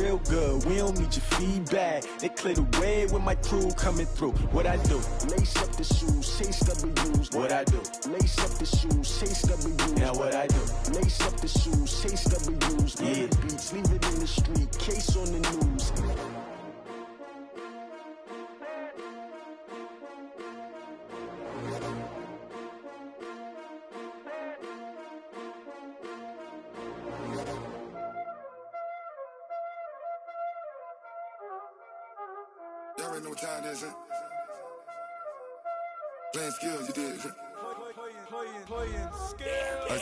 real good, we don't need your feedback. They clear the way with my crew coming through. What I do? Lace up the shoes, chase W's. What I do? Lace up the shoes, chase W's. Now what I do? Lace up the shoes, chase W's. Yeah. Beats, leave it in the street, case on the news. Y'all already know what time it is, huh? Playing skills, you did. Playing skills.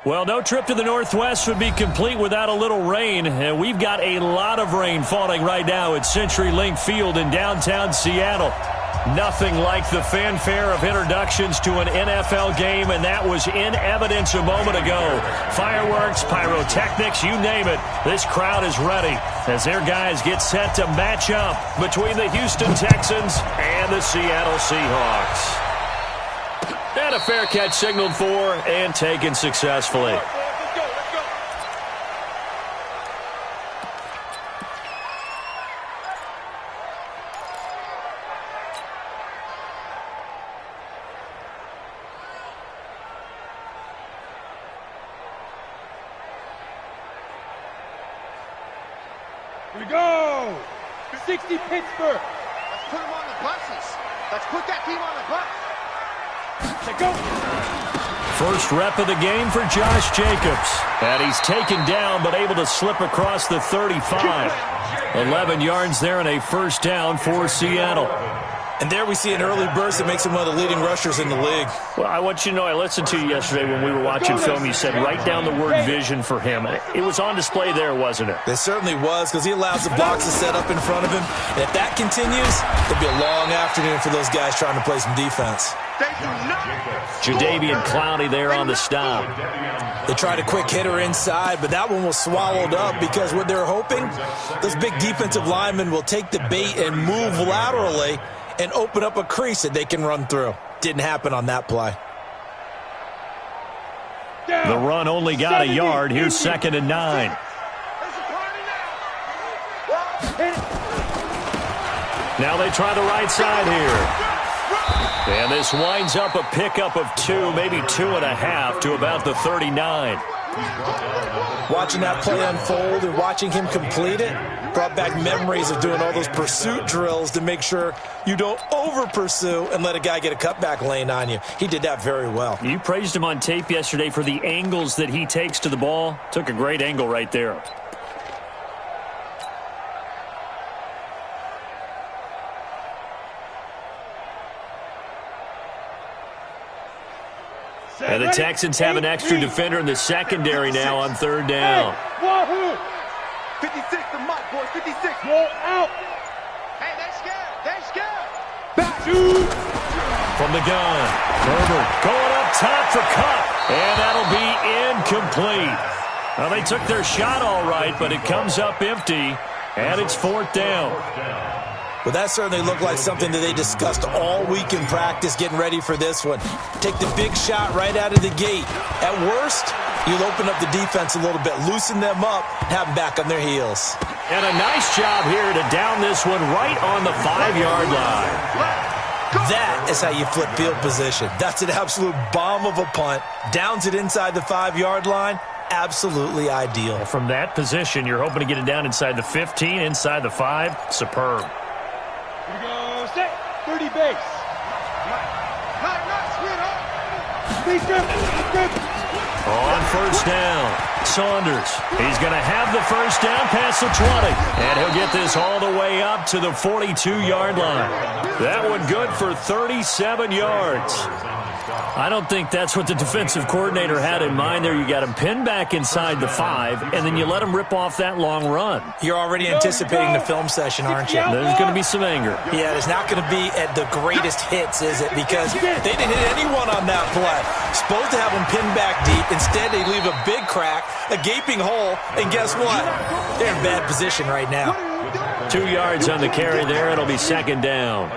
Well, no trip to the Northwest would be complete without a little rain, and we've got a lot of rain falling right now at CenturyLink Field in downtown Seattle. Nothing like the fanfare of introductions to an NFL game, and that was in evidence a moment ago. Fireworks, pyrotechnics, you name it. This crowd is ready as their guys get set to match up between the Houston Texans and the Seattle Seahawks. And a fair catch signaled for and taken successfully. Here we go! 60 Pittsburgh! Let's put them on the buses. Let's put that team on the bus. Let's go! First rep of the game for Josh Jacobs. And he's taken down but able to slip across the 35. 11 yards there and a first down for Seattle. And there we see an early burst that makes him one of the leading rushers in the league. Well, I want you to know, I listened to you yesterday when we were watching film. You said write down the word vision for him. It was on display there, wasn't it? It certainly was, because he allows the blocks to set up in front of him. And if that continues, it'll be a long afternoon for those guys trying to play some defense. Jadeveon Clowney there on the stop. They tried a quick hitter inside, but that one was swallowed up because what they're hoping, those big defensive linemen will take the bait and move laterally and open up a crease that they can run through. Didn't happen on that play. The run only got a yard. Here's 2nd and 9. Now they try the right side here. And this winds up a pickup of 2, maybe 2.5 to about the 39. Watching that play unfold and watching him complete it brought back memories of doing all those pursuit drills to make sure you don't over-pursue and let a guy get a cutback lane on you. He did that very well. You praised him on tape yesterday for the angles that he takes to the ball. Took a great angle right there. And the Texans have an extra defender in the secondary now on 3rd down. Wahoo! 56 to Mike, boys. 56. Roll out! Hey, they're scared. They're scared. Back! Shoot! From the gun, Herbert going up top for Kupp. And that'll be incomplete. Well, they took their shot all right, but it comes up empty. And it's 4th down. Well, that certainly looked like something that they discussed all week in practice getting ready for this one. Take the big shot right out of the gate. At worst, you'll open up the defense a little bit, loosen them up, have them back on their heels. And a nice job here to down this one right on the 5-yard line. That is how you flip field position. That's an absolute bomb of a punt. Downs it inside the 5-yard line. Absolutely ideal. From that position, you're hoping to get it down inside the 15, inside the 5. Superb. Here we go, set, 30 base. On 1st down, Saunders. He's going to have the 1st down past the 20. And he'll get this all the way up to the 42-yard line. That one good for 37 yards. I don't think that's what the defensive coordinator had in mind there. You got him pinned back inside the 5, and then you let him rip off that long run. You're already anticipating the film session, aren't you? There's going to be some anger. Yeah, it's not going to be at the greatest hits, is it? Because they didn't hit anyone on that play. Supposed to have them pinned back deep. Instead, they leave a big crack, a gaping hole, and guess what? They're in bad position right now. 2 yards on the carry there. It'll be 2nd down.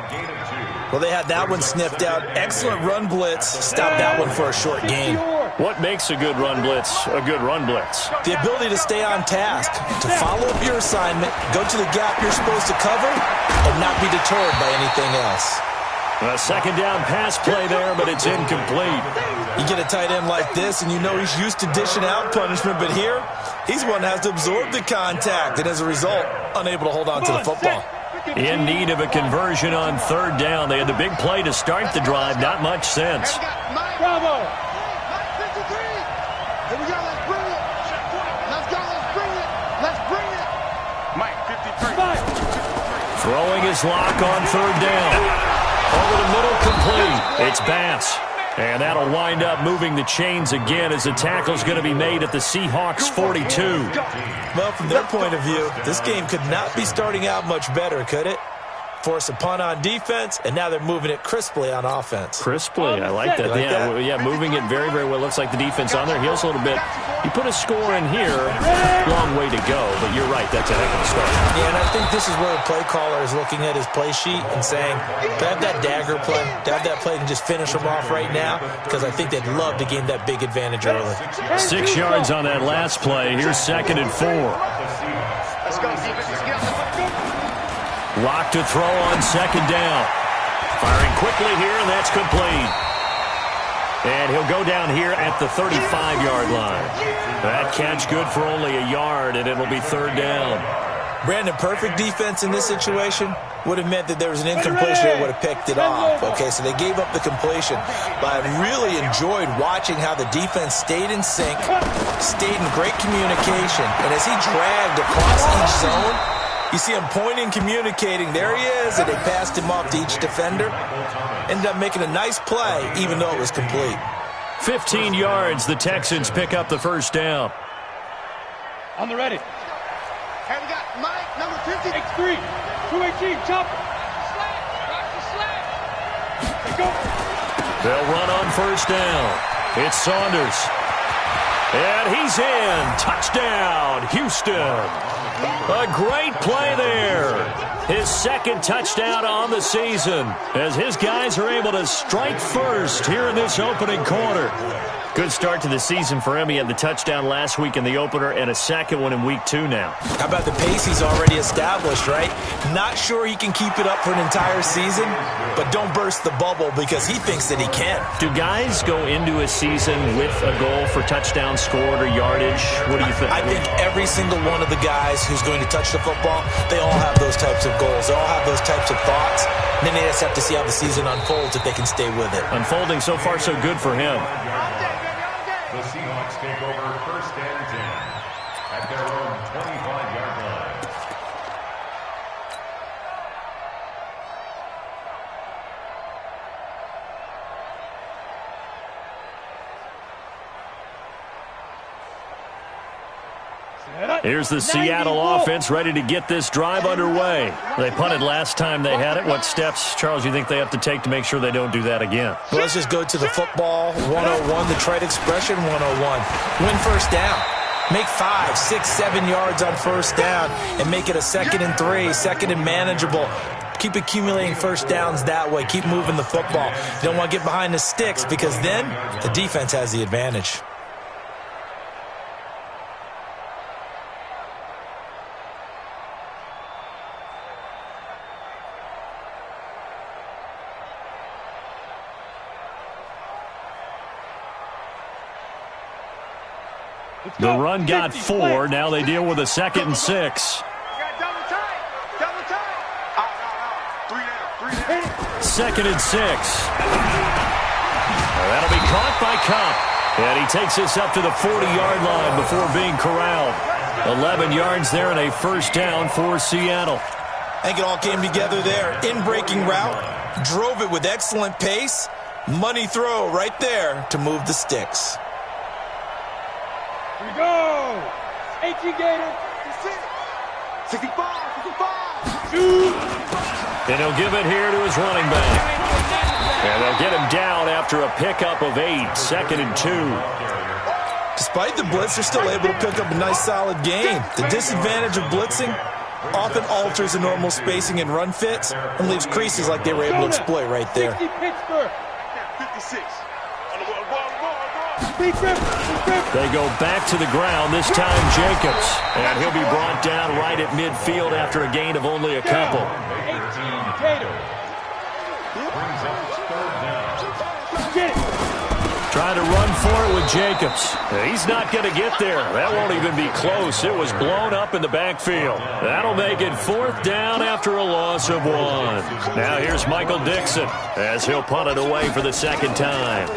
Well, they had that one sniffed out. Excellent run blitz. Stopped that one for a short gain. What makes a good run blitz a good run blitz? The ability to stay on task, to follow up your assignment, go to the gap you're supposed to cover, and not be deterred by anything else. A second down pass play there, but it's incomplete. You get a tight end like this, and you know he's used to dishing out punishment, but here, he's one that has to absorb the contact, and as a result, unable to hold on to the football. In need of a conversion on third down. They had the big play to start the drive. Not much sense. Bravo. Here we go, let's bring it. Let's go, let's bring it. Let's bring it. Mike, 53. Throwing his lock on third down. Over the middle, complete. It's Bass. And that'll wind up moving the chains again as the tackle's going to be made at the Seahawks 42. Well, from their point of view, this game could not be starting out much better, could it? Force a punt on defense, and now they're moving it crisply on offense. Crisply, I like that. Yeah, moving it very, very well. Looks like the defense on their heels a little bit. You put a score in here, long way to go, but you're right, that's a heck of a start. Yeah, and I think this is where the play caller is looking at his play sheet and saying, to have that dagger play, to have that play and just finish them off right now, because I think they'd love to gain that big advantage early. 6 yards on that last play. Here's 2nd and 4. Let's go, defense. Let's get out. Lock to throw on 2nd down. Firing quickly here, and that's complete. And he'll go down here at the 35-yard line. That catch good for only a yard, and it'll be 3rd down. Brandon, perfect defense in this situation would have meant that there was an incompletion that would have picked it off. Okay, so they gave up the completion. But I really enjoyed watching how the defense stayed in sync, stayed in great communication, and as he dragged across each zone, you see him pointing, communicating. There he is, and they passed him off to each defender. Ended up making a nice play, even though it was complete. 15 yards, the Texans pick up the 1st down. On the ready. Hey, we got Mike, number 50. X3. 218, chopper. Let's go. They'll run on 1st down. It's Saunders. And he's in. Touchdown, Houston. A great play there. His 2nd touchdown on the season as his guys are able to strike first here in this opening quarter. Good start to the season for him. He had the touchdown last week in the opener and a 2nd one in week 2 now. How about the pace he's already established, right? Not sure he can keep it up for an entire season, but don't burst the bubble because he thinks that he can. Do guys go into a season with a goal for touchdown scored or yardage? What do you think? I think every single one of the guys who's going to touch the football, they all have those types of goals. They all have those types of thoughts. And then they just have to see how the season unfolds if they can stay with it. Unfolding so far so good for him. The Seahawks take over 1st and 10 at their own 25-yard line. Here's the Seattle offense ready to get this drive underway. They punted last time they had it. What steps, Charles, you think they have to take to make sure they don't do that again? Well, let's just go to the football 101, the trade expression 101. Win 1st down. Make 5, 6, 7 yards on 1st down and make it a 2nd and 3, 2nd and manageable. Keep accumulating 1st downs that way. Keep moving the football. You don't want to get behind the sticks because then the defense has the advantage. The run got 4. Now they deal with a 2nd and 6. Double tight. Double tight. Out. 3 down. 2nd and 6. That'll be caught by Cup. And he takes this up to the 40-yard line before being corralled. 11 yards there and a 1st down for Seattle. I think it all came together there. In-breaking route. Drove it with excellent pace. Money throw right there to move the sticks. Here we go. 18 Gator. 65. Shoot. And he'll give it here to his running back. And they'll get him down after a pickup of 8. 2nd and 2. Despite the blitz, they're still able to pick up a nice solid gain. The disadvantage of blitzing often alters the normal spacing and run fits and leaves creases like they were able to exploit right there. 60 Pittsburgh. 56. They go back to the ground, this time Jacobs. And he'll be brought down right at midfield after a gain of only a couple. 18, Tatum. Brings up third down. Get it. Trying to run for it with Jacobs. He's not going to get there. That won't even be close. It was blown up in the backfield. That'll make it fourth down after a loss of 1. Now here's Michael Dixon as he'll punt it away for the second time.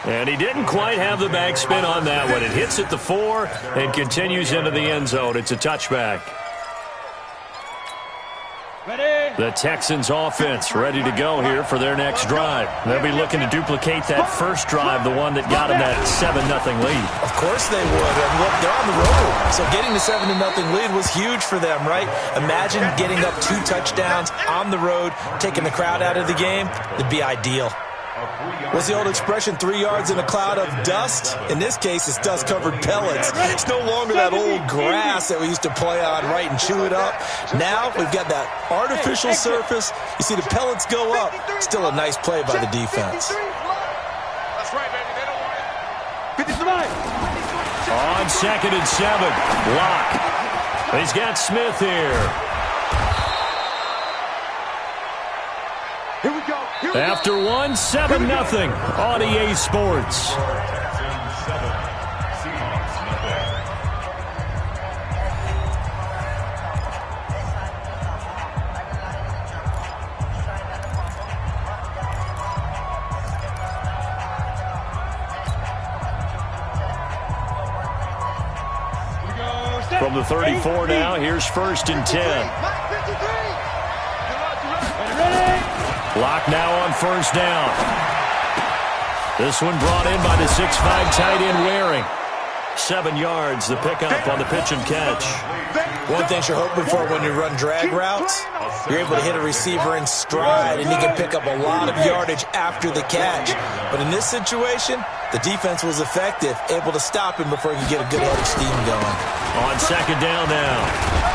And he didn't quite have the backspin on that one. It hits at the 4 and continues into the end zone. It's a touchback. Ready? The Texans offense ready to go here for their next drive. They'll be looking to duplicate that first drive, the one that got them that 7-0 lead. Of course they would. And look, they're on the road. So getting the 7-0 lead was huge for them, right? Imagine getting up 2 touchdowns on the road, taking the crowd out of the game. It'd be ideal. What's the old expression, 3 yards in a cloud of dust? In this case, it's dust-covered pellets. It's no longer that old grass that we used to play on, right, and chew it up. Now we've got that artificial surface. You see the pellets go up. Still a nice play by the defense. That's right, baby. They don't want it. On 2nd and 7, Locke. He's got Smith here. Here we go. After 1, 7-0 on EA Sports. Texans 7, Seahawks nothing. From the 34 now, here's 1st and 10. Lock now on 1st down. This one brought in by the 6'5" tight end Waring. 7 yards, the pickup on the pitch and catch. One thing you're hoping for when you run drag routes, you're able to hit a receiver in stride, and he can pick up a lot of yardage after the catch. But in this situation, the defense was effective, able to stop him before he could get a good head of steam going. On 2nd down now,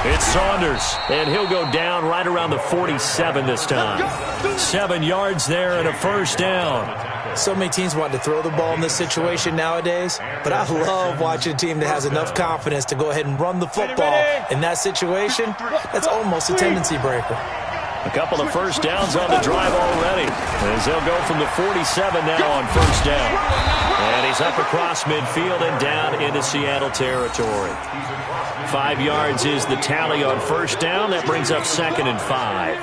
it's Saunders, and he'll go down right around the 47 this time. 7 yards there and a 1st down. So many teams want to throw the ball in this situation nowadays, but I love watching a team that has enough confidence to go ahead and run the football. In that situation, that's almost a tendency breaker. A couple of 1st downs on the drive already, as they'll go from the 47 now on 1st down. And he's up across midfield and down into Seattle territory. 5 yards is the tally on 1st down. That brings up 2nd and 5.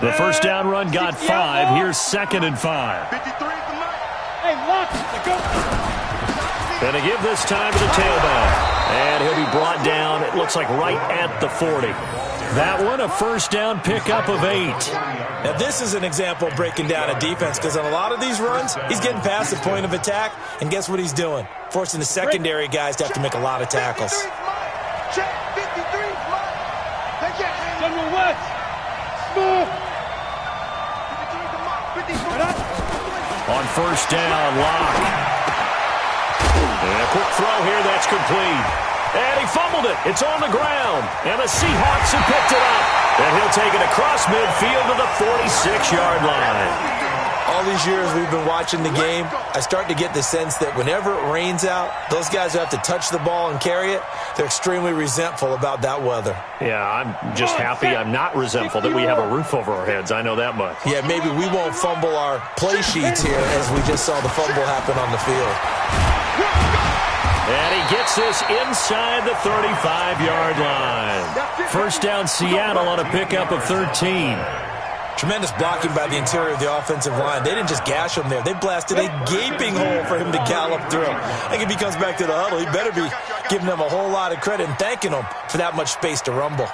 The 1st down run got 5. Here's 2nd and 5. Hey, lock. Go. And to give this time to the tailback. And he'll be brought down, it looks like right at the 40. That one, a 1st down pickup of 8. Now, this is an example of breaking down a defense, because on a lot of these runs, he's getting past the point of attack, and guess what he's doing? Forcing the secondary guys to have to make a lot of tackles. Check 53. General West. Smooth. On 1st down, Locke. And a quick throw here, that's complete. And he fumbled it. It's on the ground. And the Seahawks have picked it up. And he'll take it across midfield to the 46-yard line. All these years we've been watching the game, I start to get the sense that whenever it rains out, those guys who have to touch the ball and carry it, they're extremely resentful about that weather. Yeah, I'm just happy I'm not resentful that we have a roof over our heads. I know that much. Yeah, maybe we won't fumble our play sheets here as we just saw the fumble happen on the field. And he gets this inside the 35-yard line. 1st down Seattle on a pickup of 13. Tremendous blocking by the interior of the offensive line. They didn't just gash him there. They blasted a gaping hole for him to gallop through. I think if he comes back to the huddle, he better be giving them a whole lot of credit and thanking them for that much space to rumble.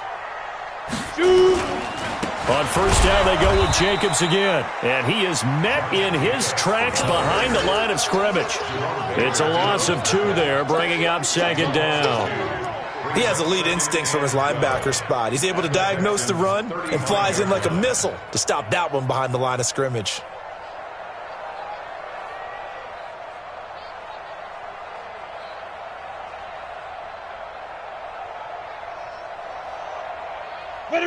On 1st down, they go with Jacobs again. And he is met in his tracks behind the line of scrimmage. It's a loss of 2 there, bringing up 2nd down. He has elite instincts from his linebacker spot. He's able to diagnose the run and flies in like a missile to stop that one behind the line of scrimmage.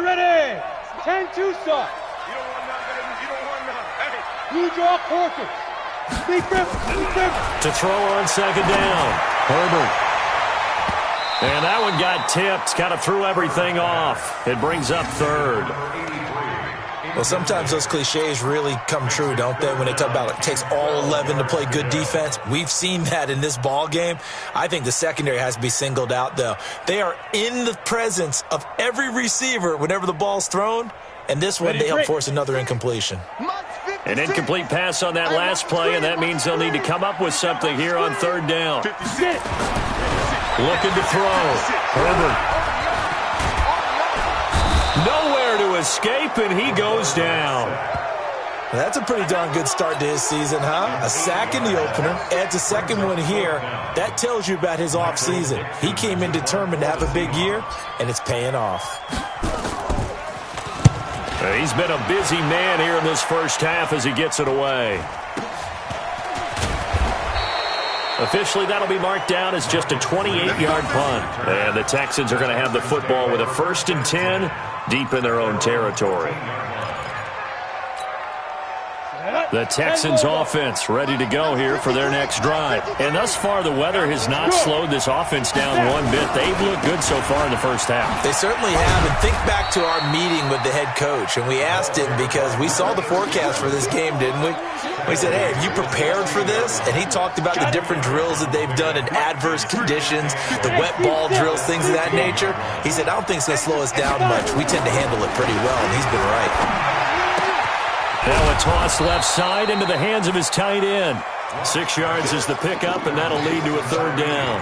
Get ready. 10-2 start. You don't want none, baby. You don't want none. Hey. You draw quarters. Speak them. To throw on second down. Herbert. And that one got tipped. Kind of threw everything off. It brings up third. Well, sometimes those cliches really come true, don't they? When they talk about it takes all 11 to play good defense. We've seen that in this ball game. I think the secondary has to be singled out, though. They are in the presence of every receiver whenever the ball's thrown. And this one, they help force another incompletion. An incomplete pass on that last play, and that means they'll need to come up with something here on third down. Looking to throw. Herbert. Nowhere to escape, and he goes down. That's a pretty darn good start to his season, huh? A sack in the opener, adds a second one here. That tells you about his offseason. He came in determined to have a big year, and it's paying off. He's been a busy man here in this first half as he gets it away. Officially, that'll be marked down as just a 28-yard punt. And the Texans are going to have the football with a 1st and 10 deep in their own territory. The Texans offense ready to go here for their next drive. And thus far, the weather has not slowed this offense down one bit. They've looked good so far in the first half. They certainly have. And think back to our meeting with the head coach. And we asked him because we saw the forecast for this game, didn't we? We said, hey, have you prepared for this? And he talked about the different drills that they've done in adverse conditions, the wet ball drills, things of that nature. He said, I don't think it's going to slow us down much. We tend to handle it pretty well, and he's been right. Now a toss left side into the hands of his tight end. 6 yards is the pickup, and that'll lead to a third down.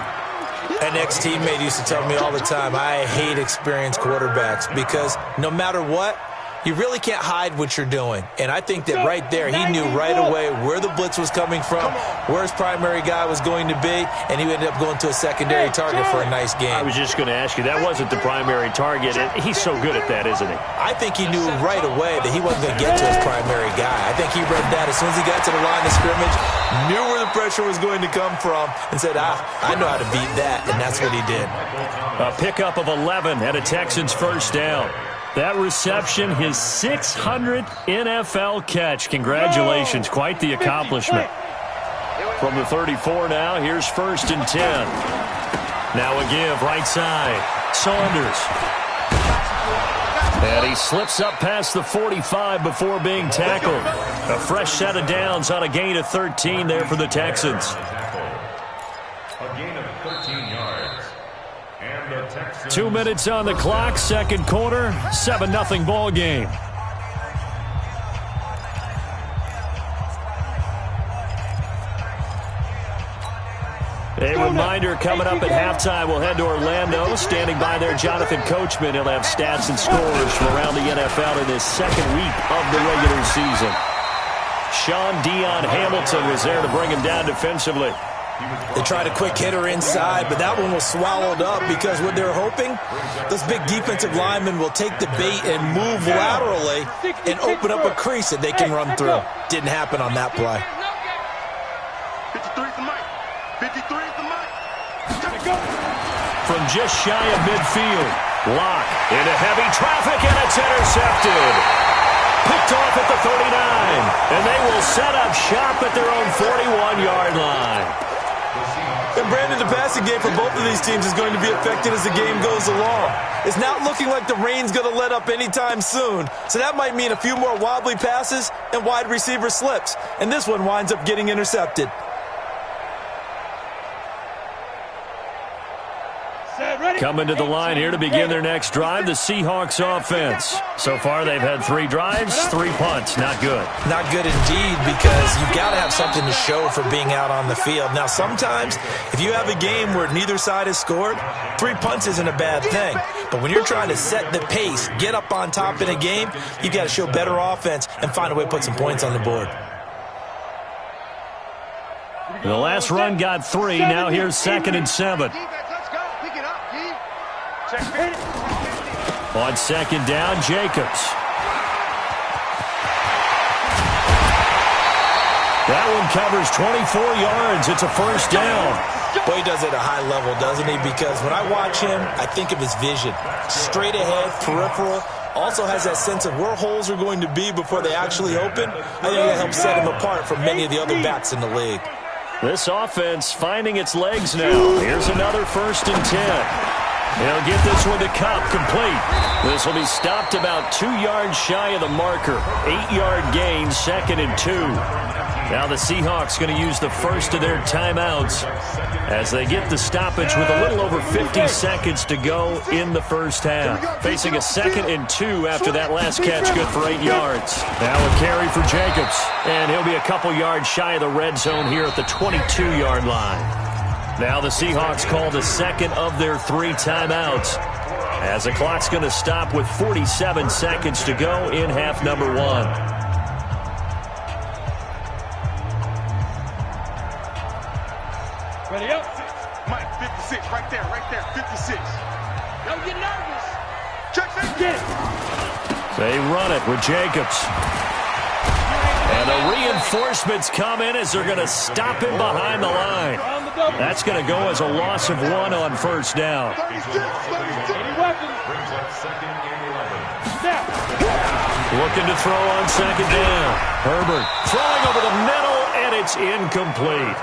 An ex-teammate used to tell me all the time, I hate experienced quarterbacks because no matter what, you really can't hide what you're doing. And I think that right there, he knew right away where the blitz was coming from, where his primary guy was going to be, and he ended up going to a secondary target for a nice game. I was just going to ask you, that wasn't the primary target. He's so good at that, isn't he? I think he knew right away that he wasn't going to get to his primary guy. I think he read that as soon as he got to the line of scrimmage, knew where the pressure was going to come from, and said, I know how to beat that, and that's what he did. A pickup of 11 and a Texans first down. That reception, his 600th NFL catch. Congratulations. Quite the accomplishment. From the 34 now, here's 1st and 10. Now a give, right side. Saunders. And he slips up past the 45 before being tackled. A fresh set of downs on a gain of 13 there for the Texans. A gain of 13 yards. 2 minutes on the clock, second quarter, 7-0 ball game. A reminder coming up at halftime, we'll head to Orlando. Standing by there, Jonathan Coachman. He'll have stats and scores from around the NFL in this second week of the regular season. Sean Dion Hamilton was there to bring him down defensively. They tried a quick hitter inside, but that one was swallowed up because what they're hoping, those big defensive linemen will take the bait and move laterally and open up a crease that they can run through. Didn't happen on that play. 53's the mic. 53's the mic. From just shy of midfield, Locke into heavy traffic, and it's intercepted. Picked off at the 39, and they will set up shop at their own 41-yard line. And Brandon, the passing game for both of these teams is going to be affected as the game goes along. It's not looking like the rain's going to let up anytime soon. So that might mean a few more wobbly passes and wide receiver slips. And this one winds up getting intercepted. Coming to the line here to begin their next drive, the Seahawks offense. So far, they've had 3 drives, 3 punts. Not good. Not good indeed, because you've got to have something to show for being out on the field. Now, sometimes, if you have a game where neither side has scored, 3 punts isn't a bad thing. But when you're trying to set the pace, get up on top in a game, you've got to show better offense and find a way to put some points on the board. The last run got 3. Now here's 2nd and 7. On 2nd down, Jacobs. That one covers 24 yards. It's a first down. Boy, he does it at a high level, doesn't he? Because when I watch him, I think of his vision. Straight ahead, peripheral, Also has that sense of where holes are going to be before they actually open. I think that helps set him apart from many of the other backs in the league. This offense finding its legs now. Here's another 1st and 10. He'll get this one to Cup, complete. This will be stopped about 2 yards shy of the marker. 8-yard gain, 2nd and 2. Now the Seahawks going to use the first of their timeouts as they get the stoppage with a little over 50 seconds to go in the first half. Facing a 2nd and 2 after that last catch, good for 8 yards. Now a carry for Jacobs, and he'll be a couple yards shy of the red zone here at the 22-yard line. Now the Seahawks call the second of their 3 timeouts as the clock's going to stop with 47 seconds to go in half number 1. Ready up. Mike, 56, right there, 56. Don't get nervous. Jackson, Get it. They run it with Jacobs. And the reinforcements come in as they're going to stop him behind the line. That's going to go as a loss of 1 on first down. 36. Any weapons? Brings up 2nd and 11. Snap. Looking to throw on 2nd down. Herbert throwing over the middle, and it's incomplete.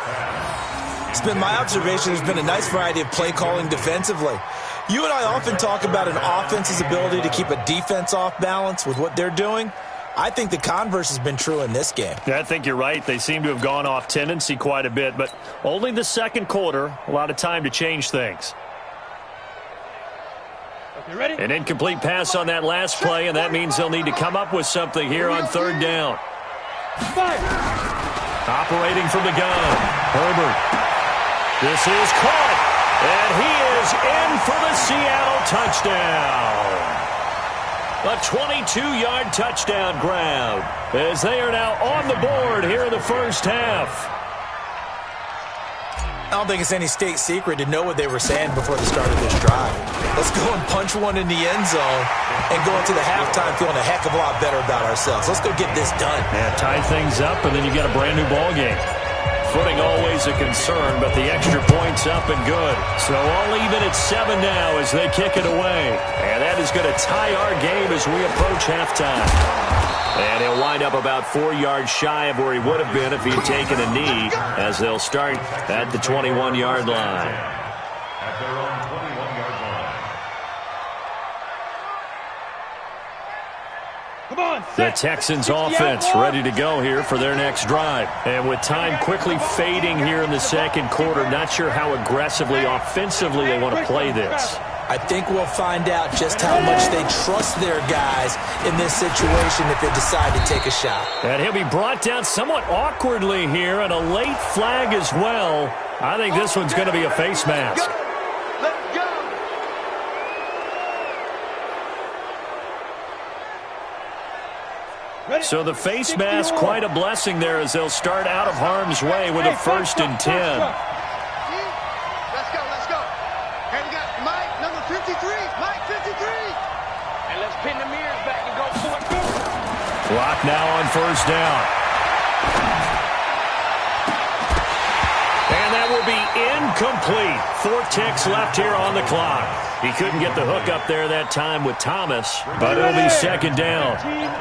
It's been my observation there's been a nice variety of play calling defensively. You and I often talk about an offense's ability to keep a defense off balance with what they're doing. I think the converse has been true in this game. I think you're right. They seem to have gone off tendency quite a bit, but only the second quarter, a lot of time to change things. Okay, ready? An incomplete pass on that last play, and that means they'll need to come up with something here on 3rd down. Fire. Operating from the gun, Herbert. This is caught, and he is in for the Seattle touchdown. A 22-yard touchdown grab as they are now on the board here in the first half. I don't think it's any state secret to know what they were saying before the start of this drive. Let's go and punch one in the end zone and go into the halftime feeling a heck of a lot better about ourselves. Let's go get this done. Yeah, tie things up, and then you get a brand-new ball game. Footing always a concern, but the extra point's up and good. So all even at 7 now as they kick it away. And that is going to tie our game as we approach halftime. And he'll wind up about 4 yards shy of where he would have been if he had taken a knee as they'll start at the 21-yard line. At their own 21-yard line. Come on. The Texans offense ready to go here for their next drive. And with time quickly fading here in the second quarter, not sure how aggressively, offensively they want to play this. I think we'll find out just how much they trust their guys in this situation if they decide to take a shot. And he'll be brought down somewhat awkwardly here, and a late flag as well. I think this one's going to be a face mask. Let's go. Ready? So the face mask, quite a blessing there as they'll start out of harm's way with a 1st and 10. Let's go, let's go. Here we got Mike, number 53. Mike, 53. And let's pin the mirrors back and go for it. Clock now on 1st down. And that will be incomplete. 4 ticks left here on the clock. He couldn't get the hook up there that time with Thomas, but it'll be 2nd down.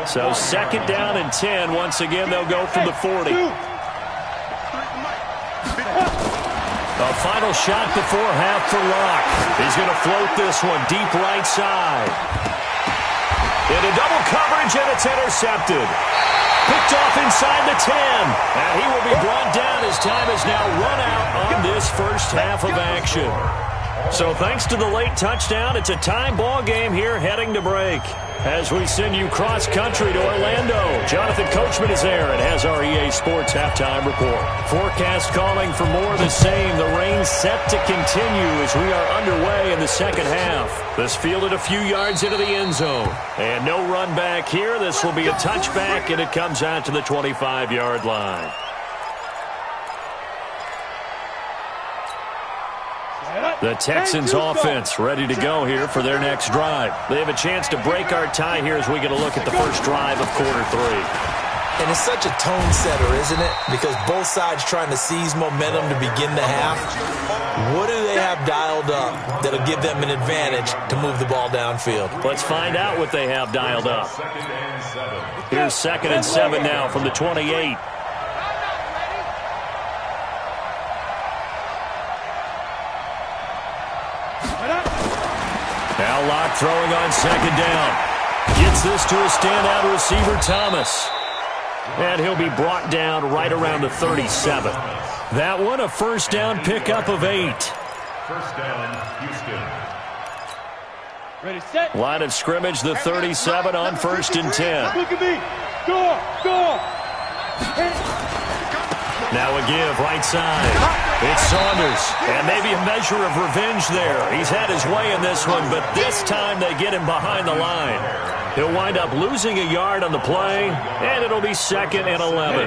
So 2nd down and 10. Once again, they'll go from the 40. A final shot before half for Locke. He's going to float this one deep right side. Into double coverage, and it's intercepted. Picked off inside the 10. And he will be brought down as time is now run out on this first half of action. So thanks to the late touchdown, it's a tie ball game here heading to break. As we send you cross-country to Orlando, Jonathan Coachman is there and has our EA Sports Halftime Report. Forecast calling for more of the same. The rain set to continue as we are underway in the second half. This fielded a few yards into the end zone. And no run back here. This will be a touchback, and it comes out to the 25-yard line. The Texans offense ready to go here for their next drive. They have a chance to break our tie here as we get a look at the first drive of quarter 3. And it's such a tone setter, isn't it? Because both sides trying to seize momentum to begin the half. What do they have dialed up that'll give them an advantage to move the ball downfield? Let's find out what they have dialed up. Here's 2nd and 7 now from the 28. Now Locke throwing on 2nd down. Gets this to a standout receiver, Thomas. And he'll be brought down right around the 37. That one, a 1st down pickup of 8. 1st down, Houston. Ready, set. Line of scrimmage, the 37 on 1st and 10. Look at me. Go, go. Now a give, right side. It's Saunders. And maybe a measure of revenge there. He's had his way in this one, but this time they get him behind the line. He'll wind up losing a yard on the play, and it'll be 2nd and 11.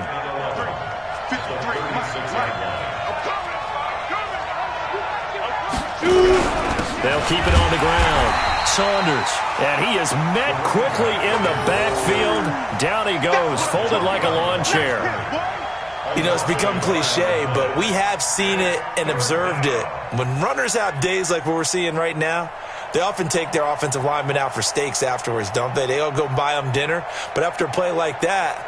They'll keep it on the ground. Saunders, and he is met quickly in the backfield. Down he goes, folded like a lawn chair. You know, it's become cliche, but we have seen it and observed it. When runners have days like what we're seeing right now, they often take their offensive linemen out for steaks afterwards, don't they? They all go buy them dinner. But after a play like that,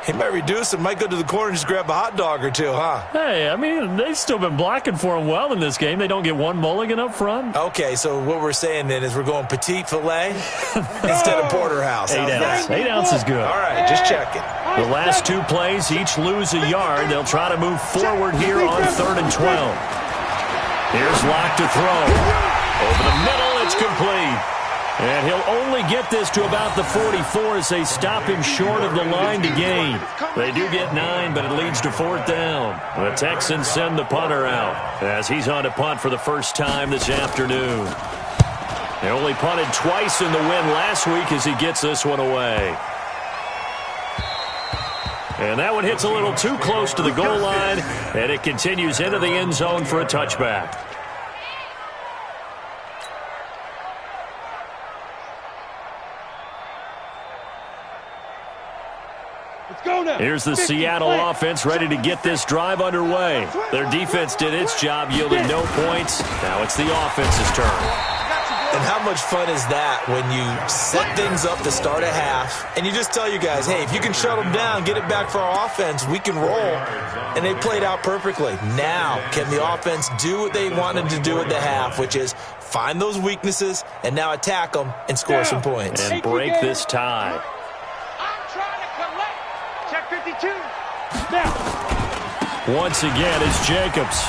he might reduce it, might go to the corner and just grab a hot dog or two, huh? Hey, I mean, they've still been blocking for him well in this game. They don't get one mulligan up front. Okay, so what we're saying then is we're going petite filet instead of porterhouse. 8 ounce. 8 ounce is good. All right, just checking. The last 2 plays, each lose a yard. They'll try to move forward here on 3rd and 12. Here's Locke to throw. Over the middle, it's complete. And he'll only get this to about the 44 as they stop him short of the line to gain. They do get 9, but it leads to 4th down. The Texans send the punter out as he's on to punt for the first time this afternoon. They only punted twice in the win last week as he gets this one away. And that one hits a little too close to the goal line, and it continues into the end zone for a touchback. Here's the Seattle offense ready to get this drive underway. Their defense did its job, yielded no points. Now it's the offense's turn. And how much fun is that when you set things up to start a half and you just tell you guys, hey, if you can shut them down, get it back for our offense, we can roll. And they played out perfectly. Now, can the offense do what they wanted to do at the half, which is find those weaknesses and now attack them and score some points. And break this tie. Check 52. Once again, it's Jacobs.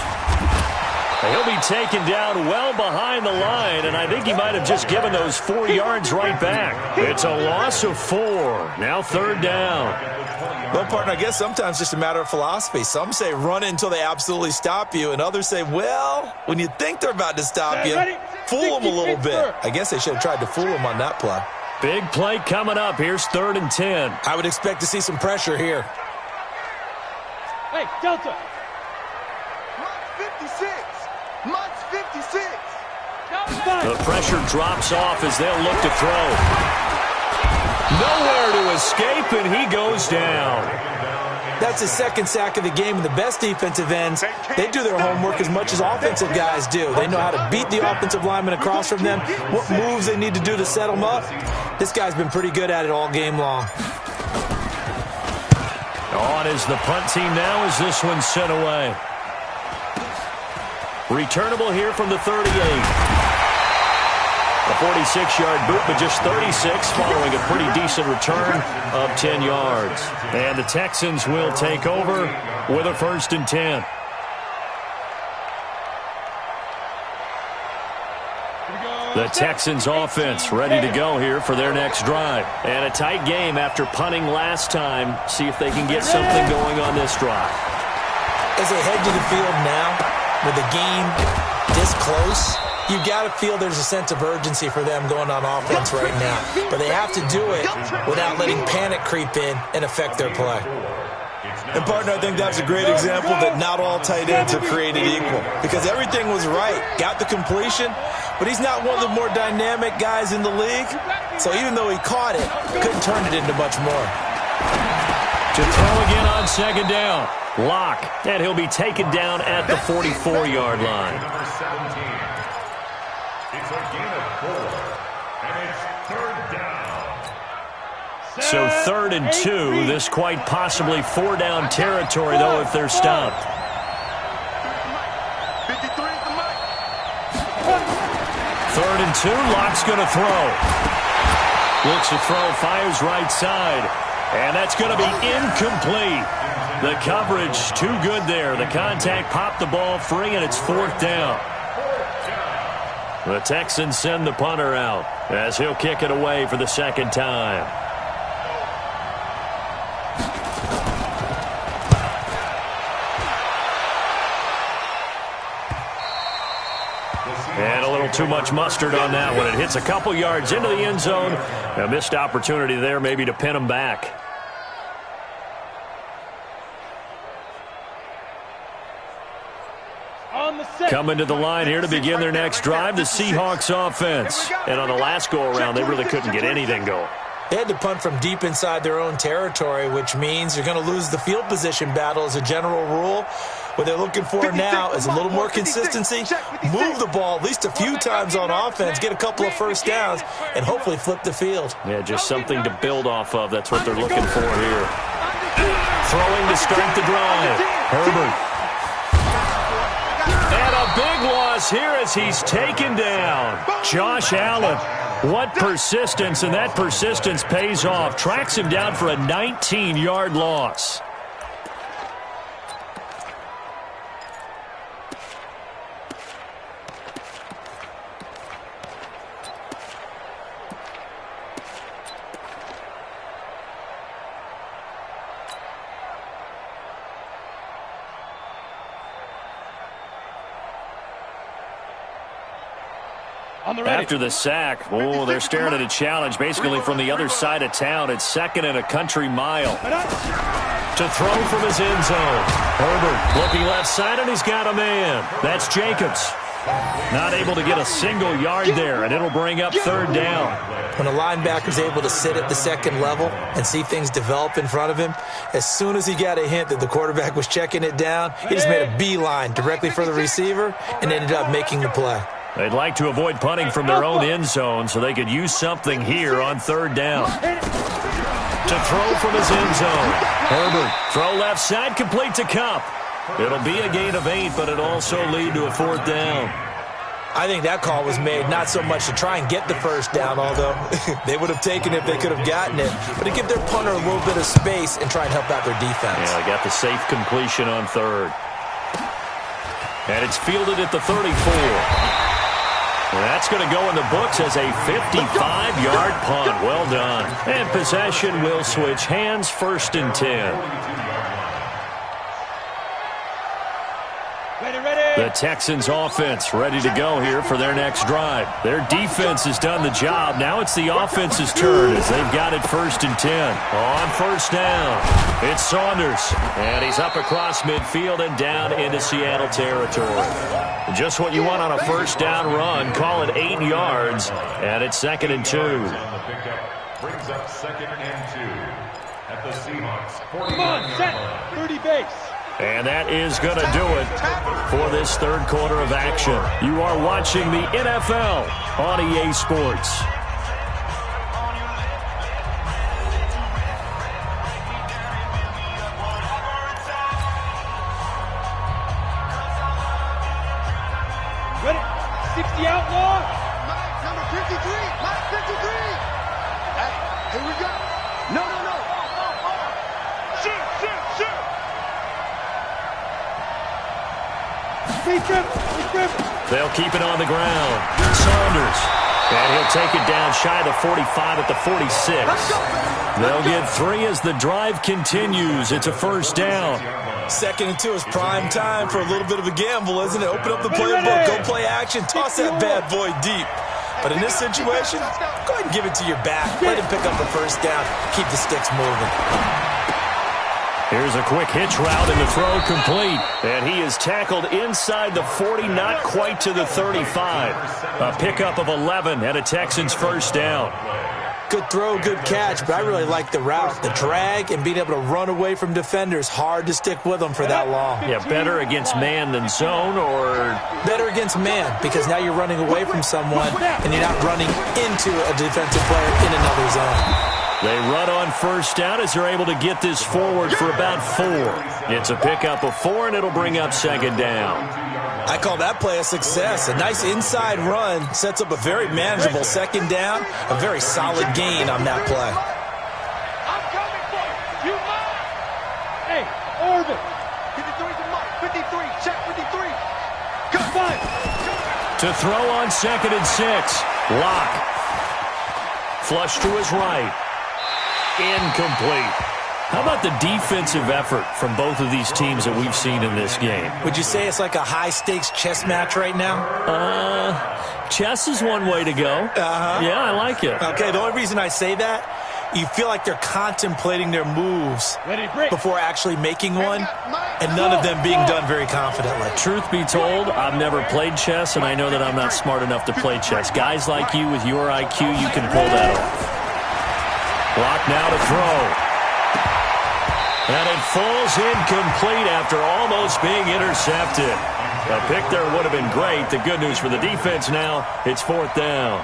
He'll be taken down well behind the line, and I think he might have just given those 4 yards right back. It's a loss of 4. Now 3rd down. Well, partner, I guess sometimes it's just a matter of philosophy. Some say run until they absolutely stop you, and others say, well, when you think they're about to stop you, fool them a little bit. I guess they should have tried to fool them on that play. Big play coming up. Here's 3rd and 10. I would expect to see some pressure here. Hey, Delta. Month 56. Month 56. The pressure drops off as they'll look to throw. Nowhere to escape, and he goes down. That's his 2nd sack of the game, and the best defensive ends, they do their homework as much as offensive guys do. They know how to beat the offensive lineman across from them, what moves they need to do to set them up. This guy's been pretty good at it all game long. On is the punt team now as this one's sent away. Returnable here from the 38. A 46-yard boot, but just 36 following a pretty decent return of 10 yards. And the Texans will take over with a 1st and 10. The Texans offense ready to go here for their next drive. And a tight game after punting last time. See if they can get something going on this drive. As they head to the field now, with the game this close, you've got to feel there's a sense of urgency for them going on offense right now. But they have to do it without letting panic creep in and affect their play. And, partner, I think that's a great example that not all tight ends are created equal. Because everything was right. Got the completion, but he's not one of the more dynamic guys in the league. So even though he caught it, couldn't turn it into much more. To throw again on second down. Lock, and he'll be taken down at the 44-yard line. Number 17. It's a gain of 4, and it's third down. So 3rd and 2. This quite possibly 4-down territory, though, if they're stopped. 3rd and 2. Lock's going to throw. Looks to throw, fires right side. And that's going to be incomplete. The coverage too good there. The contact popped the ball free, and it's 4th down. The Texans send the punter out as he'll kick it away for the second time. And a little too much mustard on that one. It hits a couple yards into the end zone. A missed opportunity there maybe to pin them back. Coming to the line here to begin their next drive, the Seahawks offense. And on the last go-around, they really couldn't get anything going. They had to punt from deep inside their own territory, which means you're going to lose the field position battle as a general rule. What they're looking for now is a little more consistency, move the ball at least a few times on offense, get a couple of first downs, and hopefully flip the field. Yeah, just something to build off of. That's what they're looking for here. Throwing to start the drive. Herbert. And a big loss here as he's taken down. Josh Allen. What persistence, and that persistence pays off. Tracks him down for a 19-yard loss. After the sack, they're staring at a challenge basically from the other side of town. It's 2nd and a country mile. To throw from his end zone. Herbert looking left side, and he's got a man. That's Jacobs. Not able to get a single yard there, and it'll bring up 3rd down. When a linebacker's able to sit at the second level and see things develop in front of him, as soon as he got a hint that the quarterback was checking it down, he just made a beeline directly for the receiver and ended up making the play. They'd like to avoid punting from their own end zone so they could use something here on 3rd down. To throw from his end zone. Herbert, throw left side, complete to Kupp. It'll be a gain of 8, but it'll also lead to a 4th down. I think that call was made not so much to try and get the first down, although they would have taken it if they could have gotten it, but to give their punter a little bit of space and try and help out their defense. Yeah, they got the safe completion on 3rd. And it's fielded at the 34. That's going to go in the books as a 55-yard punt. Well done. And possession will switch hands, 1st and 10. The Texans offense ready to go here for their next drive. Their defense has done the job. Now it's the offense's turn as they've got it 1st and 10. On 1st down, it's Saunders. And he's up across midfield and down into Seattle territory. Just what you want on a 1st down run. Call it 8 yards. And it's 2nd and 2. Brings up 2nd and 2 at the Seahawks 49-yard Come on, set. 30 base. And that is going to do it for this 3rd quarter of action. You are watching the NFL on EA Sports. Ready? 60 outlaw. Mike, number 53. Mike, 53. Hey, here we go. No. Shoot. They'll keep it on the ground. Saunders. And he'll take it down shy of the 45 at the 46. They'll get 3 as the drive continues. It's a 1st down. 2nd and 2 is prime time for a little bit of a gamble, isn't it? Open up the playbook, go play action, toss that bad boy deep. But in this situation, go ahead and give it to your back. Let him pick up the 1st down. Keep the sticks moving. Here's a quick hitch route and the throw complete. And he is tackled inside the 40, not quite to the 35. A pickup of 11 and a Texans 1st down. Good throw, good catch, but I really like the route. The drag and being able to run away from defenders, hard to stick with them for that long. Yeah, better against man than zone, or? Better against man, because now you're running away from someone and you're not running into a defensive player in another zone. They run on first down as they're able to get this forward for about 4. It's a pickup of 4, and it'll bring up second down. I call that play a success. A nice inside run sets up a very manageable second down, a very solid gain on that play. I'm coming for you. You mine. Hey, Orvin. 53 to Mike. 53. Check 53. Come on. To throw on 2nd and 6. Lock. Flush to his right. Incomplete. How about the defensive effort from both of these teams that we've seen in this game? Would you say it's like a high-stakes chess match right now? Chess is one way to go. Yeah, I like it. Okay, the only reason I say that, you feel like they're contemplating their moves before actually making one, and none of them being done very confidently. Truth be told, I've never played chess, and I know that I'm not smart enough to play chess. Guys like you with your IQ, you can pull that off. Block now to throw. And it falls incomplete after almost being intercepted. A pick there would have been great. The good news for the defense now, it's 4th down.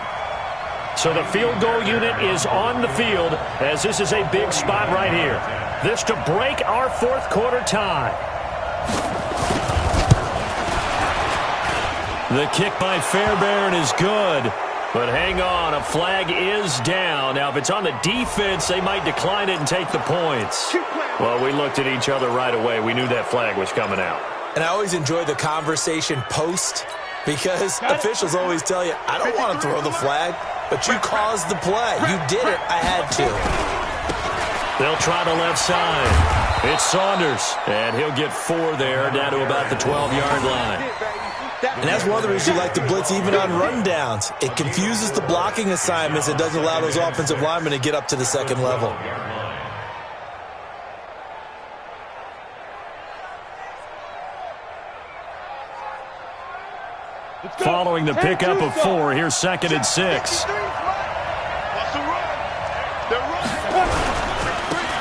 So the field goal unit is on the field as this is a big spot right here. This to break our 4th quarter tie. The kick by Fairbairn is good. But hang on, a flag is down. Now, if it's on the defense, they might decline it and take the points. Well, we looked at each other right away. We knew that flag was coming out. And I always enjoy the conversation post because officials always tell you, I don't want to throw the flag, but you caused the play. You did it. I had to. They'll try the left side. It's Saunders, and he'll get 4 there, down to about the 12-yard line. And that's one of the reasons you like to blitz even on rundowns. It confuses the blocking assignments. It doesn't allow those offensive linemen to get up to the second level. Following the pickup of 4, here's 2nd and 6.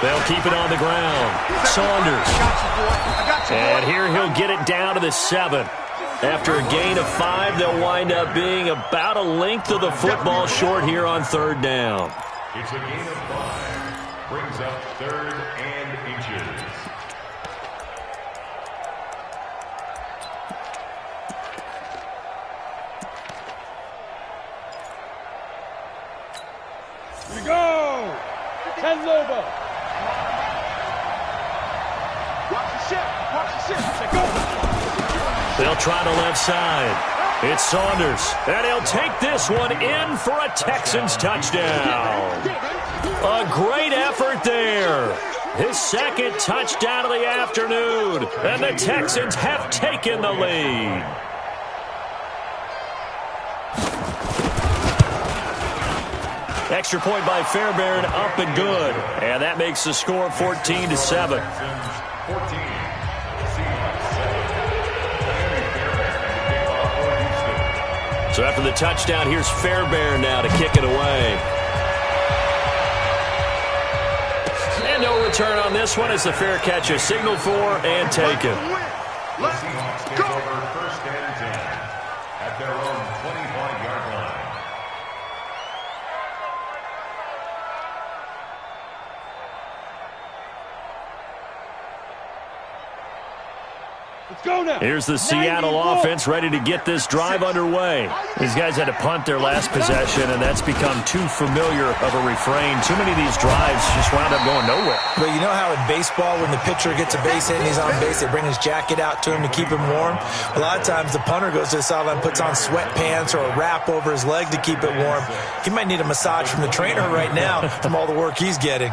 They'll keep it on the ground. Saunders. And here he'll get it down to the 7. After a gain of 5, they'll wind up being about a length of the football short here on 3rd down. It's a gain of 5. Brings up 3rd and inches. Here we go. 10 Lobo. Watch the ship. Watch the ship. Go. They'll try the left side. It's Saunders, and he'll take this one in for a Texans touchdown. A great effort there. His 2nd touchdown of the afternoon, and the Texans have taken the lead. Extra point by Fairbairn, up and good. And that makes the score 14-7. 14. So after the touchdown, here's Fairbairn now to kick it away. And no return on this one as the fair catch is signaled for and taken. The Seahawks take over 1st and 10 at their own 25-yard line. Let's go now. Here's the Seattle offense ready to get this drive underway. These guys had to punt their last possession, and that's become too familiar of a refrain. Too many of these drives just wound up going nowhere. But you know how in baseball, when the pitcher gets a base hit and he's on base, they bring his jacket out to him to keep him warm? A lot of times the punter goes to the sideline, puts on sweatpants or a wrap over his leg to keep it warm. He might need a massage from the trainer right now from all the work he's getting.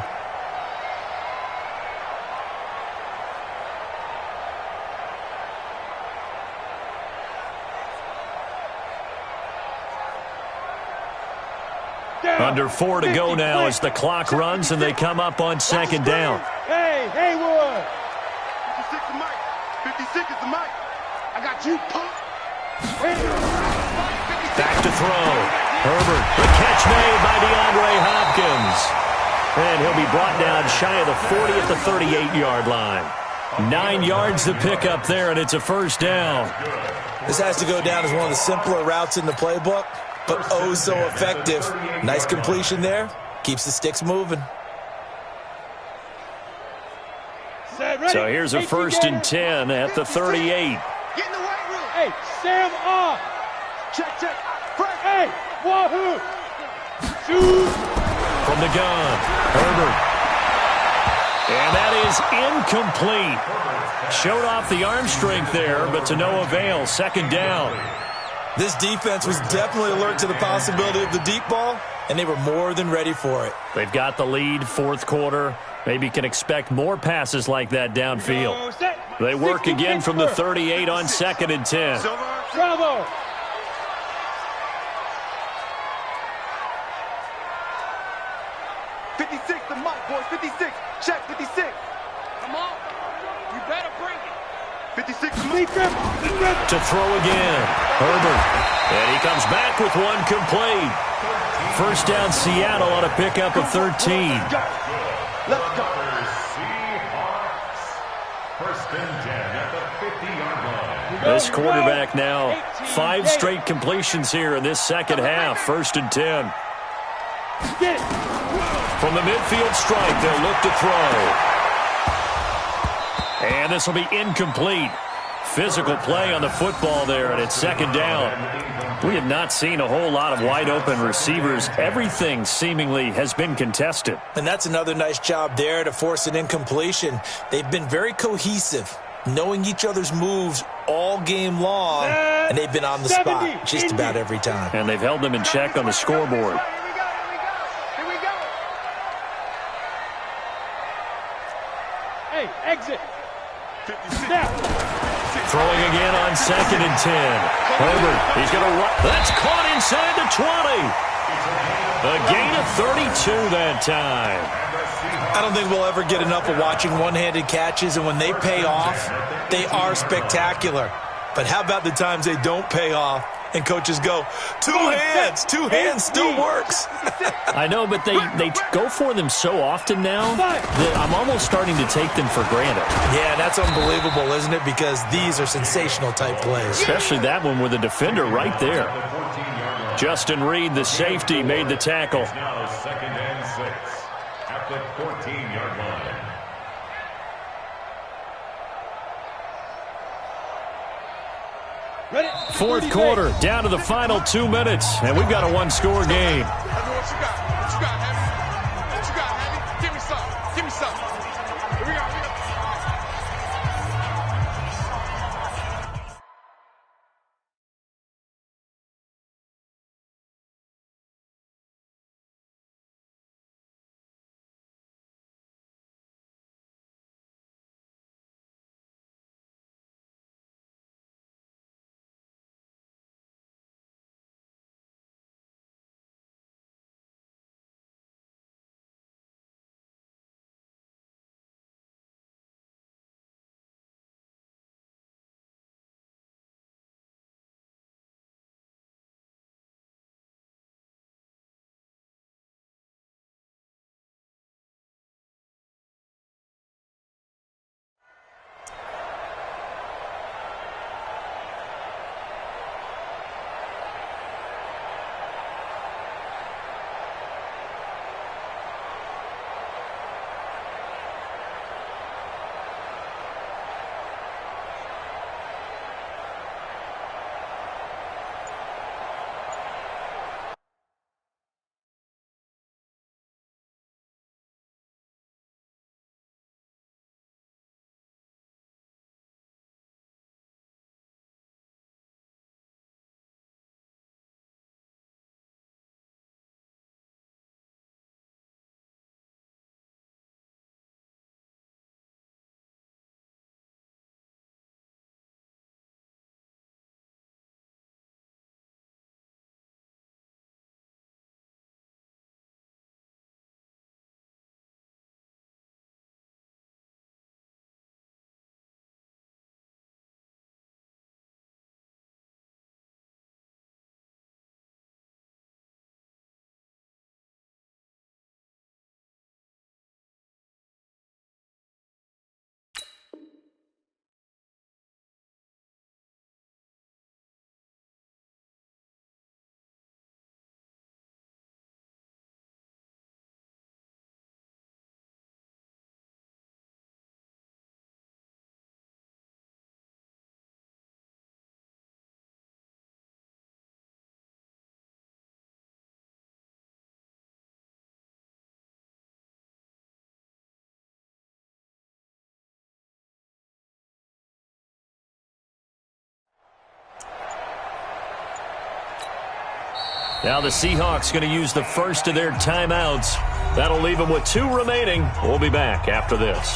Under 4 to go now as the clock runs and they come up on 2nd down. Hey, Haywood. 56 is Mike. 56 is the Mike. I got you, punk. Back to throw. Herbert, the catch made by DeAndre Hopkins. And he'll be brought down shy of the 40 at the 38-yard line. 9 yards to pick up there, and it's a first down. This has to go down as one of the simpler routes in the playbook, but oh so effective. Nice completion there. Keeps the sticks moving. So here's a 1st and 10 at the 38. Get in the weight room. Hey, Sam off. Check. Hey, wahoo. Shoot. From the gun, Herbert. And that is incomplete. Showed off the arm strength there, but to no avail. 2nd down. This defense was definitely alert to the possibility of the deep ball, and they were more than ready for it. They've got the lead, 4th quarter. Maybe can expect more passes like that downfield. They work again from the 38 on 2nd and 10. Bravo. The mic, boys. 56. Check 56. Come on. You better bring it. 56. To throw again. Herbert. And he comes back with one complete. 1st down Seattle on a pickup of 13. Let's go. Seahawks. 1st and 10 at the 50-yard line. This quarterback now 5 straight completions here in this 2nd half. 1st and 10. Get it. From the midfield strike, they'll look to throw. And this will be incomplete. Physical play on the football there, and it's 2nd down. We have not seen a whole lot of wide-open receivers. Everything seemingly has been contested. And that's another nice job there to force an incompletion. They've been very cohesive, knowing each other's moves all game long, and they've been on the spot just about every time. And they've held them in check on the scoreboard. Hey, exit. Snap. Throwing again on 2nd and 10. Herbert, he's going to run. That's caught inside the 20. A gain of 32 that time. I don't think we'll ever get enough of watching one-handed catches, and when they pay off, they are spectacular. But how about the times they don't pay off, and coaches go, two hands still works. I know, but they go for them so often now that I'm almost starting to take them for granted. Yeah, that's unbelievable, isn't it? Because these are sensational type plays. Especially that one with a defender right there. Justin Reed, the safety, made the tackle. Now 2nd and 6 at the 14-yard line. Ready? 4th quarter, down to the final 2 minutes, and we've got a 1-score game. What you got? Now the Seahawks going to use the first of their timeouts. That'll leave them with 2 remaining. We'll be back after this.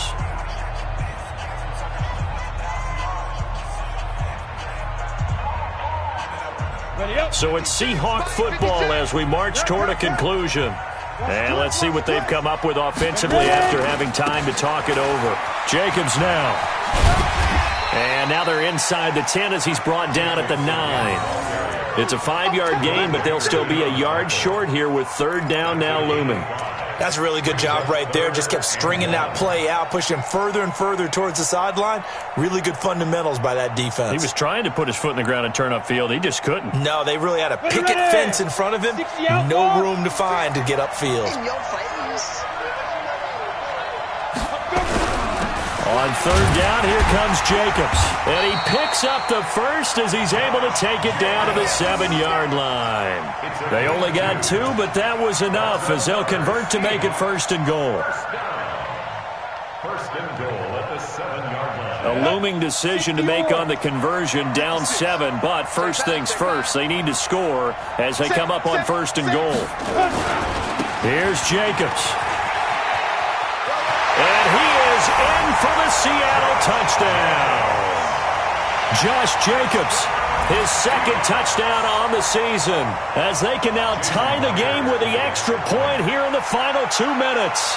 So it's Seahawk football as we march toward a conclusion. And let's see what they've come up with offensively after having time to talk it over. Jacobs now. And now they're inside the 10 as he's brought down at the 9. It's a 5-yard gain, but they'll still be a yard short here with 3rd down now looming. That's a really good job right there. Just kept stringing that play out, pushing him further and further towards the sideline. Really good fundamentals by that defense. He was trying to put his foot in the ground and turn upfield. He just couldn't. No, they really had a picket fence in front of him. No room to find to get upfield. On 3rd down, here comes Jacobs. And he picks up the first as he's able to take it down to the 7-yard line. They only got 2, but that was enough as they'll convert to make it 1st and goal. 1st and goal at the 7-yard line. A looming decision to make on the conversion, down 7, but first things first, they need to score as they come up on 1st and goal. Here's Jacobs. And he is in for the Seattle touchdown. Josh Jacobs, his 2nd touchdown on the season, as they can now tie the game with the extra point here in the final 2 minutes.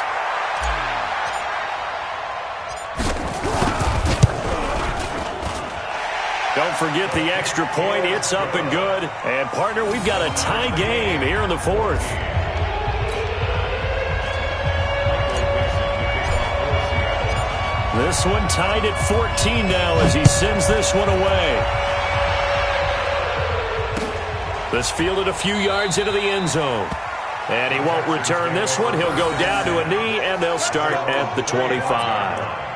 Don't forget the extra point. It's up and good. And, partner, we've got a tie game here in the 4th. This one tied at 14 now as he sends this one away. This fielded a few yards into the end zone. And he won't return this one. He'll go down to a knee, and they'll start at the 25.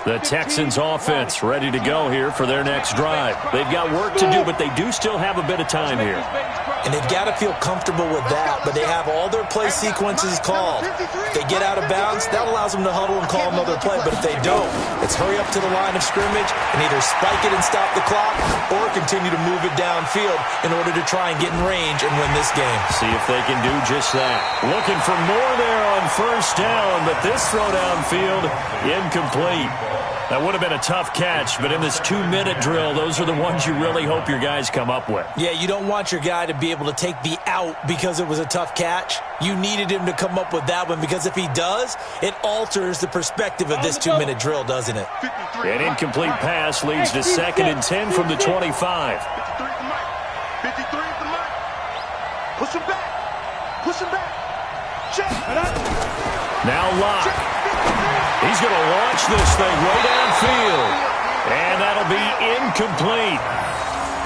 The Texans offense ready to go here for their next drive. They've got work to do, but they do still have a bit of time here. And they've got to feel comfortable with that, but they have all their play sequences called. If they get out of bounds, that allows them to huddle and call another play, but if they don't, it's hurry up to the line of scrimmage and either spike it and stop the clock or continue to move it downfield in order to try and get in range and win this game. See if they can do just that. Looking for more there on 1st down, but this throw downfield incomplete. That would have been a tough catch, but in this 2-minute drill, those are the ones you really hope your guys come up with. Yeah, you don't want your guy to be able to take the out because it was a tough catch. You needed him to come up with that one because if he does, it alters the perspective of this 2-minute drill, doesn't it? An incomplete pass leads to 2nd and 10 from the 25. 53 at the mark. Push him back. Push him back. Check. Now Locke. He's going to launch this thing way downfield. And that'll be incomplete.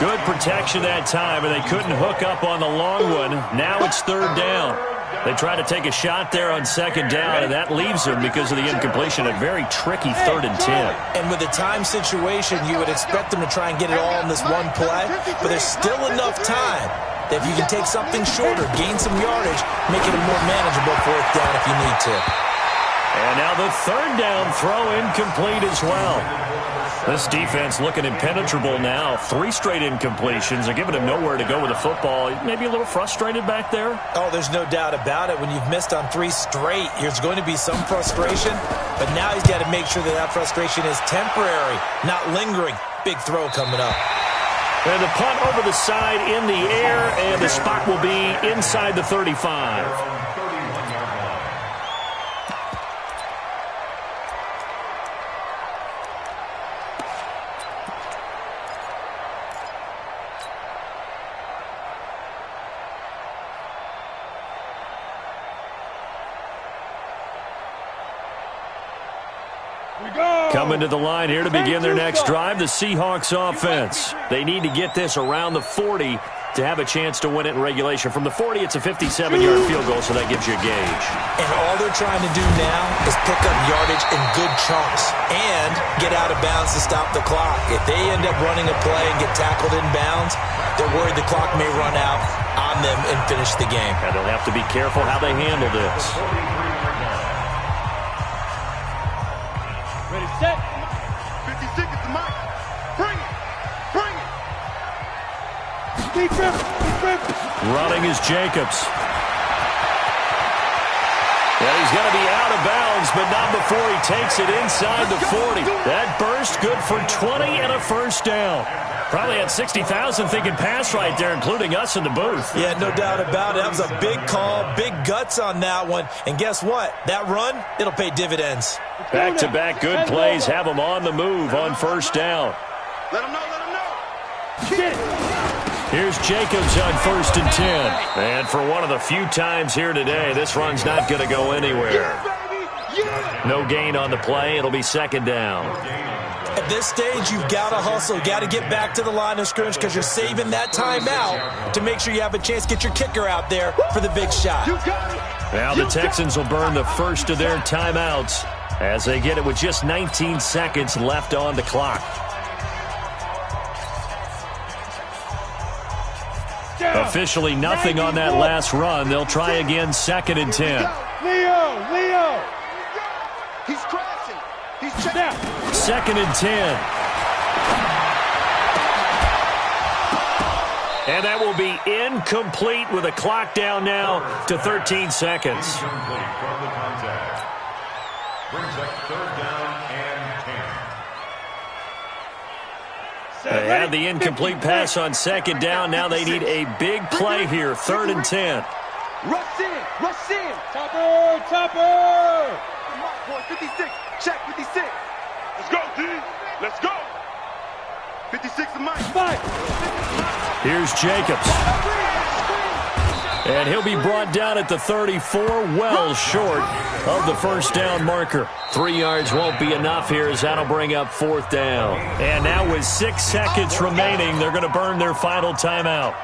Good protection that time, and they couldn't hook up on the long one. Now it's 3rd down. They try to take a shot there on 2nd down, and that leaves them, because of the incompletion, a very tricky 3rd and 10. And with the time situation, you would expect them to try and get it all in this one play, but there's still enough time that if you can take something shorter, gain some yardage, make it a more manageable 4th down if you need to. And now the 3rd down throw incomplete as well. This defense looking impenetrable now. 3 straight incompletions. They're giving him nowhere to go with the football. Maybe a little frustrated back there? Oh, there's no doubt about it. When you've missed on 3 straight, there's going to be some frustration. But now he's got to make sure that that frustration is temporary, not lingering. Big throw coming up. And the punt over the side in the air, and the spot will be inside the 35. Coming to the line here to begin their next drive, the Seahawks offense. They need to get this around the 40 to have a chance to win it in regulation. From the 40, it's a 57-yard field goal, so that gives you a gauge. And all they're trying to do now is pick up yardage in good chunks and get out of bounds to stop the clock. If they end up running a play and get tackled in bounds, they're worried the clock may run out on them and finish the game. And they'll have to be careful how they handle this. Ready, set. 56 is the mic. Bring it. Bring it. Keep gripping. Running is Jacobs. And he's going to be out of bounds, but not before he takes it inside the 40. That burst good for 20 and a first down. Probably had 60,000 thinking pass right there, including us in the booth. Yeah, no doubt about it. That was a big call, big guts on that one. And guess what? That run, it'll pay dividends. Back-to-back good plays have them on the move on first down. Let him know, let him know. Get it. Here's Jacobs on 1st and 10. And for one of the few times here today, this run's not going to go anywhere. No gain on the play. It'll be 2nd down. At this stage, you've got to hustle. Got to get back to the line of scrimmage because you're saving that timeout to make sure you have a chance to get your kicker out there for the big shot. Now the Texans will burn the first of their timeouts as they get it with just 19 seconds left on the clock. Officially nothing on that last run. They'll try again 2nd and 10. Leo. He's crashing. He's Snap. 2nd and 10. And that will be incomplete with a clock down now to 13 seconds. Incomplete from the contact. Brings up 3rd down and 10. They had the incomplete pass on 2nd down. Now they need a big play here. 3rd and 10. Rush in. Rush in. Topper. Come on, boy. 56. Check 56. Let's go, D. Let's go. 56 to Mike. Here's Jacobs. And he'll be brought down at the 34, well short of the first down marker. 3 yards won't be enough here as that'll bring up 4th down. And now with 6 seconds remaining, they're going to burn their final timeout.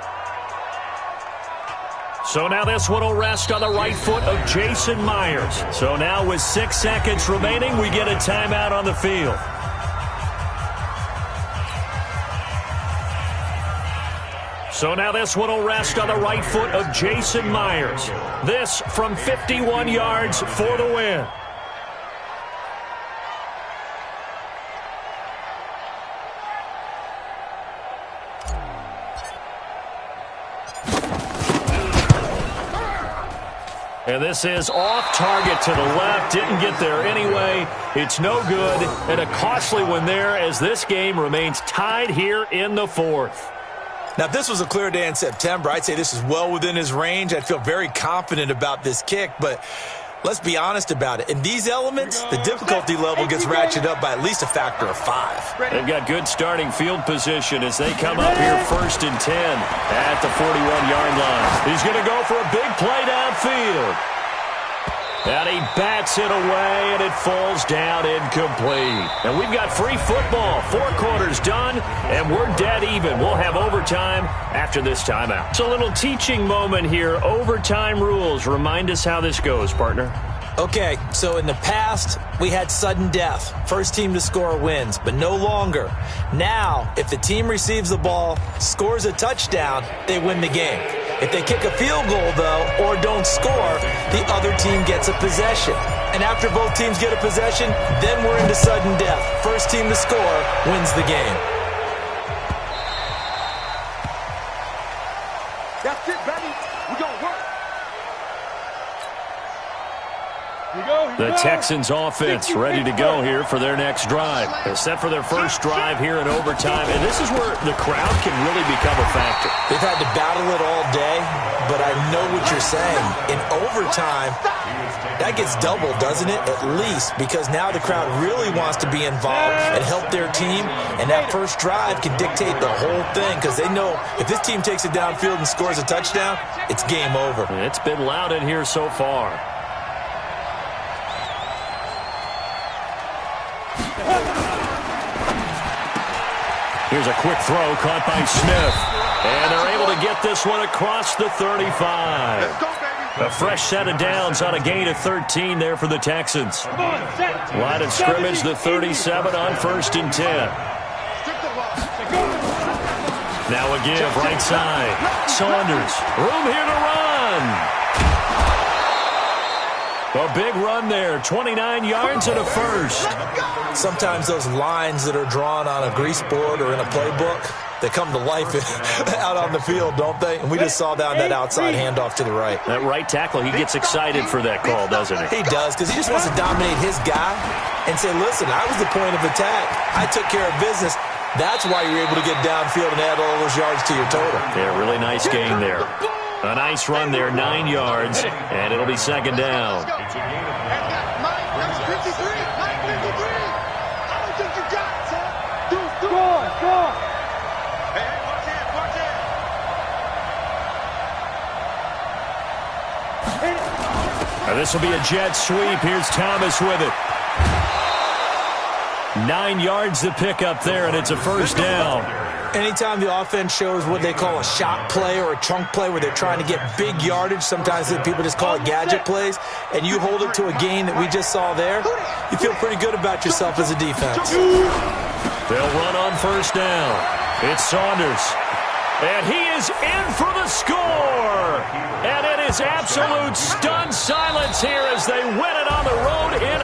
So now this one will rest on the right foot of Jason Myers. So now with 6 seconds remaining, we get a timeout on the field. So now this one will rest on the right foot of Jason Myers. This from 51 yards for the win. And this is off target to the left. Didn't get there anyway. It's no good. And a costly one there as this game remains tied here in the 4th. Now, if this was a clear day in September, I'd say this is well within his range. I'd feel very confident about this kick, but let's be honest about it. In these elements, the difficulty level gets ratcheted up by at least a factor of 5. They've got good starting field position as they come up here 1st and 10 at the 41-yard line. He's going to go for a big play downfield. And he bats it away, and it falls down incomplete. And we've got free football. 4 quarters done, and we're dead even. We'll have overtime after this timeout. It's a little teaching moment here. Overtime rules. Remind us how this goes, partner. Okay, so in the past, we had sudden death. First team to score wins, but no longer. Now, if the team receives the ball, scores a touchdown, they win the game. If they kick a field goal, though, or don't score, the other team gets a possession. And after both teams get a possession, then we're into sudden death. First team to score wins the game. That's it, baby. We're going to work. The Texans offense ready to go here for their next drive. They're set for their first drive here in overtime, and this is where the crowd can really become a factor. They've had to battle it all day, but I know what you're saying. In overtime, that gets doubled, doesn't it? At least, because now the crowd really wants to be involved and help their team, and that first drive can dictate the whole thing because they know if this team takes it downfield and scores a touchdown, it's game over. It's been loud in here so far. Here's a quick throw caught by Smith. And they're able to get this one across the 35. Let's go, baby. A fresh set of downs on a gain of 13 there for the Texans. Come on, set. Line of scrimmage, the 37 on 1st and 10. Strip the ball. Now a give, right side. Saunders, room here to run. A big run there, 29 yards and a first. Sometimes those lines that are drawn on a grease board or in a playbook, they come to life out on the field, don't they? And we just saw that on that outside handoff to the right. That right tackle, he gets excited for that call, doesn't he? He does, because he just wants to dominate his guy and say, listen, I was the point of attack. I took care of business. That's why you're able to get downfield and add all those yards to your total. Yeah, really nice gain there. A nice run there, 9 yards, and it'll be second down. It's a gain of 9. That's 53. 53. I don't think you got it, son. Go on, go on. Hey, watch it, watch it. Now this will be a jet sweep. Here's Thomas with it. 9 yards to pick up there, and it's a first down. Anytime the offense shows what they call a shot play or a chunk play where they're trying to get big yardage, sometimes people just call it gadget plays, and you hold it to a gain that we just saw there, you feel pretty good about yourself as a defense. They'll run on first down. It's Saunders. And he is in for the score. And it is absolute stunned silence here as they win it on the road in